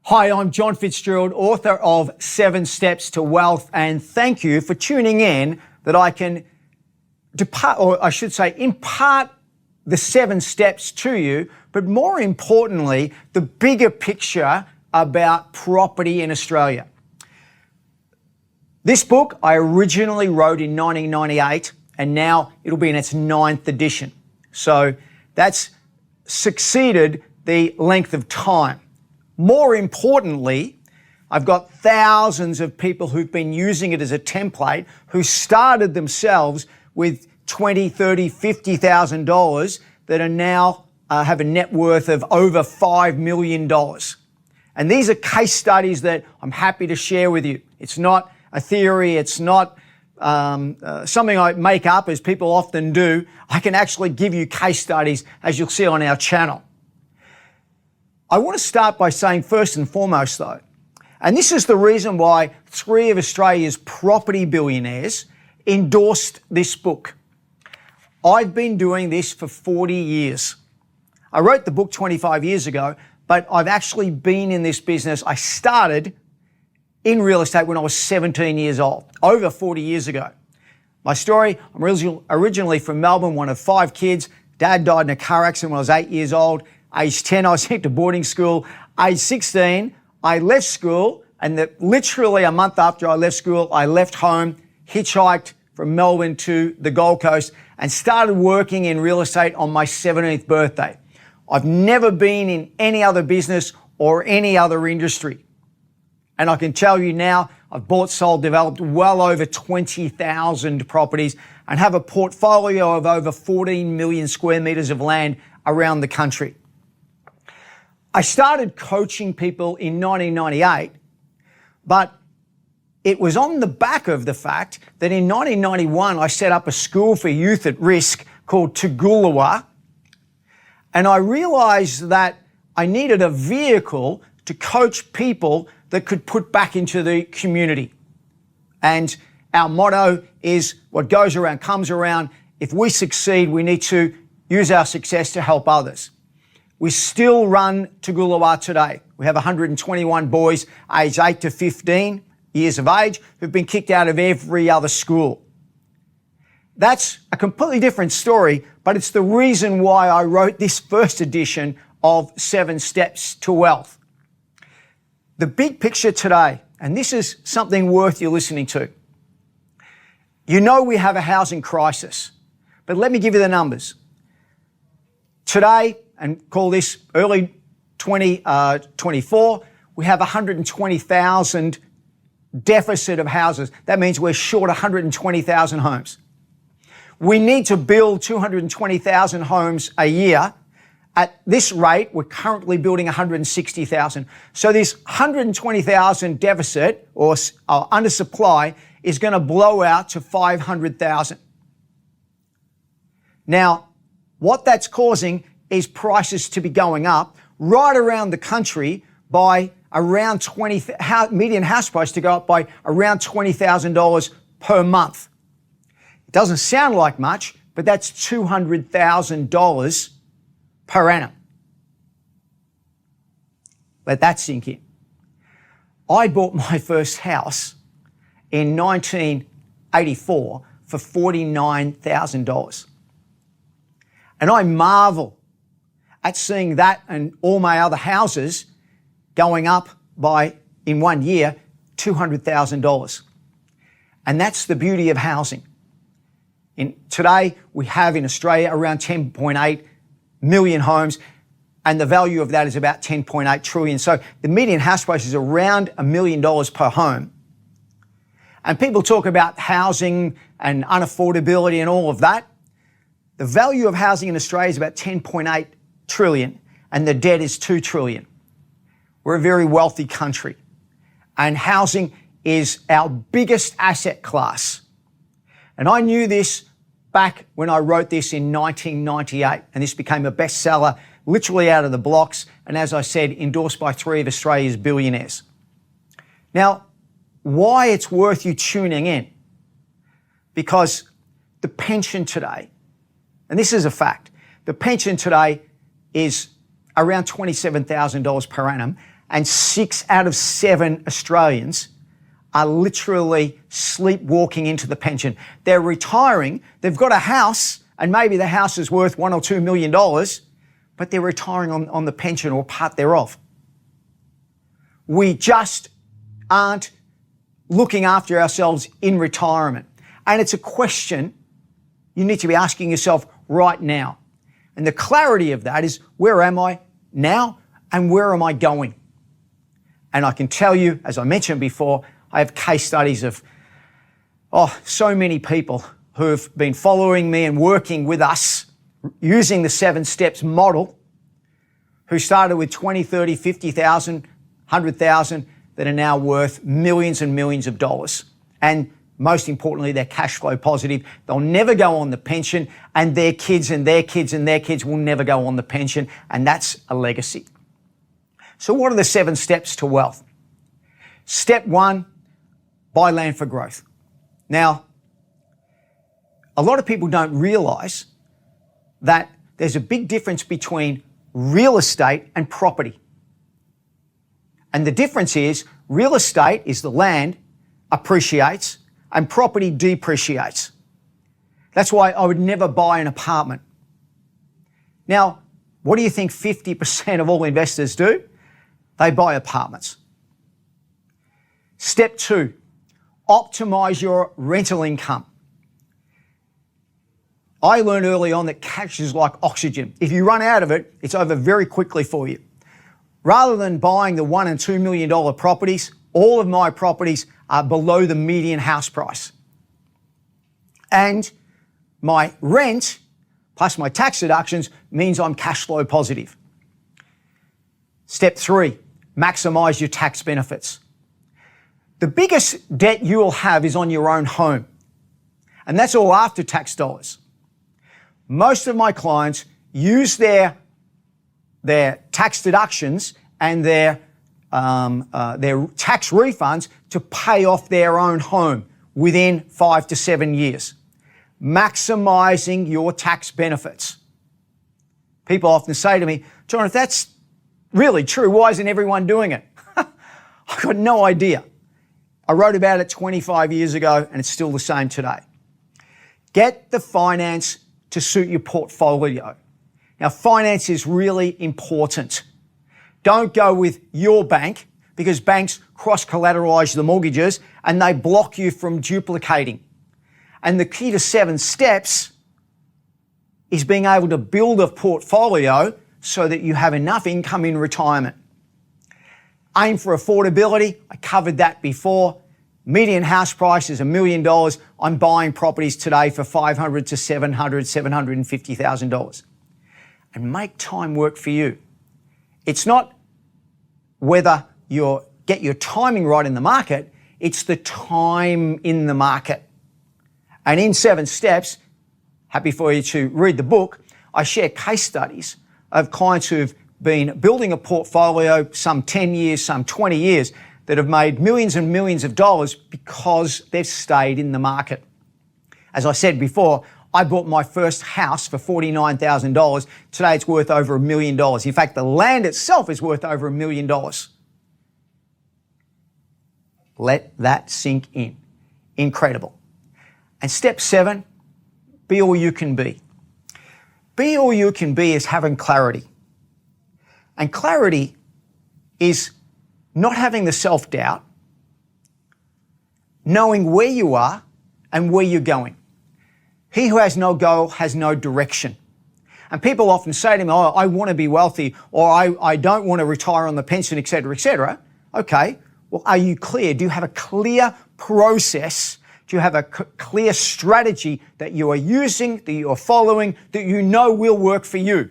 Hi, I'm John Fitzgerald, author of 7 Steps to Wealth, and thank you for tuning in that I can impart the 7 steps to you, but more importantly, the bigger picture about property in Australia. This book I originally wrote in 1998, and now it'll be in its 9th edition. So that's succeeded the length of time. More importantly, I've got thousands of people who've been using it as a template who started themselves with $20,000, $30,000, $50,000 that are now have a net worth of over $5 million. And these are case studies that I'm happy to share with you. It's not a theory. It's not something I make up, as people often do. I can actually give you case studies, as you'll see on our channel. I want to start by saying first and foremost though, and this is the reason why 3 of Australia's property billionaires endorsed this book. I've been doing this for 40 years. I wrote the book 25 years ago, but I've actually been in this business. I started in real estate when I was 17 years old, over 40 years ago. My story, I'm originally from Melbourne, one of 5 kids. Dad died in a car accident when I was 8 years old. Age 10, I was sent to boarding school. Age 16, I left school, and literally a month after I left school, I left home, hitchhiked from Melbourne to the Gold Coast, and started working in real estate on my 17th birthday. I've never been in any other business or any other industry. And I can tell you now, I've bought, sold, developed well over 20,000 properties and have a portfolio of over 14 million square meters of land around the country. I started coaching people in 1998, but it was on the back of the fact that in 1991, I set up a school for youth at risk called Tugulawa, and I realized that I needed a vehicle to coach people that could put back into the community. And our motto is, what goes around comes around. If we succeed, we need to use our success to help others. We still run Tugulawa today. We have 121 boys aged 8 to 15 years of age who've been kicked out of every other school. That's a completely different story, but it's the reason why I wrote this first edition of 7 Steps to Wealth. The big picture today, and this is something worth you listening to. You know we have a housing crisis, but let me give you the numbers. Today, and call this early 2024, we have 120,000 deficit of houses. That means we're short 120,000 homes. We need to build 220,000 homes a year. At this rate, we're currently building 160,000. So this 120,000 deficit or undersupply is going to blow out to 500,000. Now, what that's causing is prices to be going up right around the country by around median house price to go up by around $20,000 per month. It doesn't sound like much, but that's $200,000 per annum. Let that sink in. I bought my first house in 1984 for $49,000. And I marvel at seeing that and all my other houses going up by, in 1 year, $200,000. And that's the beauty of housing. Today, we have in Australia around 10.8 million homes, and the value of that is about 10.8 trillion. So the median house price is around $1 million per home. And people talk about housing and unaffordability and all of that. The value of housing in Australia is about 10.8 trillion, and the debt is 2 trillion. We're a very wealthy country, and housing is our biggest asset class. And I knew this back when I wrote this in 1998, and this became a bestseller literally out of the blocks, and as I said, endorsed by 3 of Australia's billionaires. Now, why it's worth you tuning in? Because the pension today, and this is a fact, the pension today is around $27,000 per annum, and 6 out of 7 Australians are literally sleepwalking into the pension. They're retiring, they've got a house, and maybe the house is worth $1 or $2 million, but they're retiring on the pension or part thereof. We just aren't looking after ourselves in retirement. And it's a question you need to be asking yourself right now. And the clarity of that is, where am I now and where am I going? And I can tell you, as I mentioned before, I have case studies of so many people who have been following me and working with us using the 7 steps model, who started with 20, 30, 50,000, 100,000, that are now worth millions and millions of dollars. And most importantly, they're cash flow positive. They'll never go on the pension, and their kids and their kids and their kids will never go on the pension. And that's a legacy. So what are the 7 steps to wealth? Step 1, buy land for growth. Now, a lot of people don't realize that there's a big difference between real estate and property. And the difference is, real estate is the land appreciates and property depreciates. That's why I would never buy an apartment. Now, what do you think 50% of all investors do? They buy apartments. Step 2, optimize your rental income. I learned early on that cash is like oxygen. If you run out of it, it's over very quickly for you. Rather than buying the $1 and $2 million properties, all of my properties are below the median house price. And my rent, plus my tax deductions, means I'm cash flow positive. Step 3, maximize your tax benefits. The biggest debt you will have is on your own home. And that's all after tax dollars. Most of my clients use their tax deductions and their tax refunds to pay off their own home within 5 to 7 years. Maximizing your tax benefits. People often say to me, John, if that's really true, why isn't everyone doing it? I've got no idea. I wrote about it 25 years ago and it's still the same today. Get the finance to suit your portfolio. Now, finance is really important. Don't go with your bank, because banks cross-collateralize the mortgages and they block you from duplicating. And the key to 7 steps is being able to build a portfolio so that you have enough income in retirement. Aim for affordability. I covered that before. Median house price is $1 million. I'm buying properties today for $500,000 to $700,000, $750,000. And make time work for you. It's not whether you get your timing right in the market, it's the time in the market. And in 7 steps, happy for you to read the book, I share case studies of clients who've been building a portfolio, some 10 years, some 20 years, that have made millions and millions of dollars because they've stayed in the market. As I said before, I bought my first house for $49,000. Today it's worth over $1 million. In fact, the land itself is worth over $1 million. Let that sink in. Incredible. And step 7, be all you can be. Be all you can be is having clarity. And clarity is not having the self-doubt, knowing where you are and where you're going. He who has no goal has no direction. And people often say to me, oh, I want to be wealthy, or I don't want to retire on the pension, et cetera, et cetera. Okay, well, are you clear? Do you have a clear process? Do you have a clear strategy that you are using, that you are following, that you know will work for you? You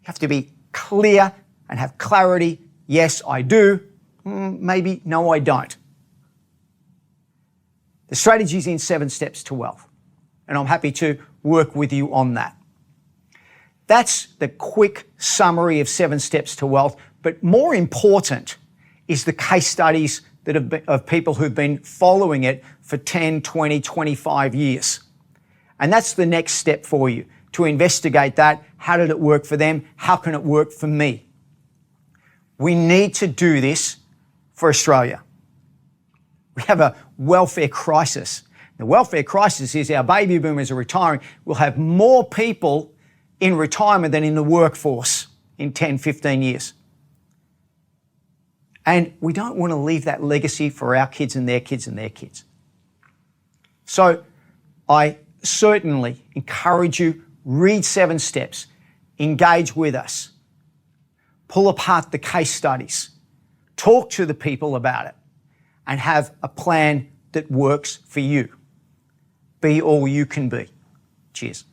have to be clear and have clarity. Yes, I do. Maybe, no, I don't. The strategy is in 7 steps to wealth. And I'm happy to work with you on that. That's the quick summary of 7 steps to wealth. But more important is the case studies that have been, of people who've been following it for 10, 20, 25 years. And that's the next step for you, to investigate that. How did it work for them? How can it work for me? We need to do this for Australia. We have a welfare crisis. The welfare crisis is our baby boomers are retiring. We'll have more people in retirement than in the workforce in 10, 15 years. And we don't want to leave that legacy for our kids and their kids and their kids. So I certainly encourage you, read 7 Steps, engage with us, pull apart the case studies, talk to the people about it, and have a plan that works for you. Be all you can be. Cheers.